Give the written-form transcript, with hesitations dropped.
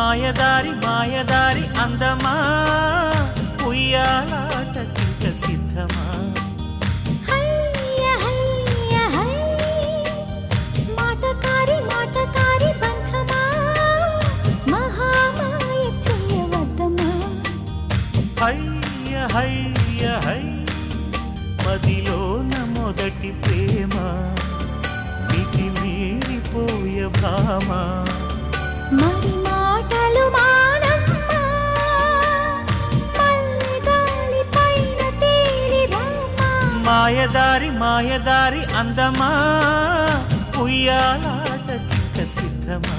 మాయదారి మాయదారి అందమా ఉయ్యాలాటకింక సిద్ధమా మాటకారి మాటకారి బంధమా మహామాయ చేయవద్దమా హయ్య హయ్య హై మదిలోన మొదటి ప్రేమ మితి మీరిపోయ భామ మరి మాటలు మానమ్మా మల్లెగాలి పైన తేలి రామా మాయదారి మాయదారి అందమా ఉయ్యాలాటకింక సిద్ధమా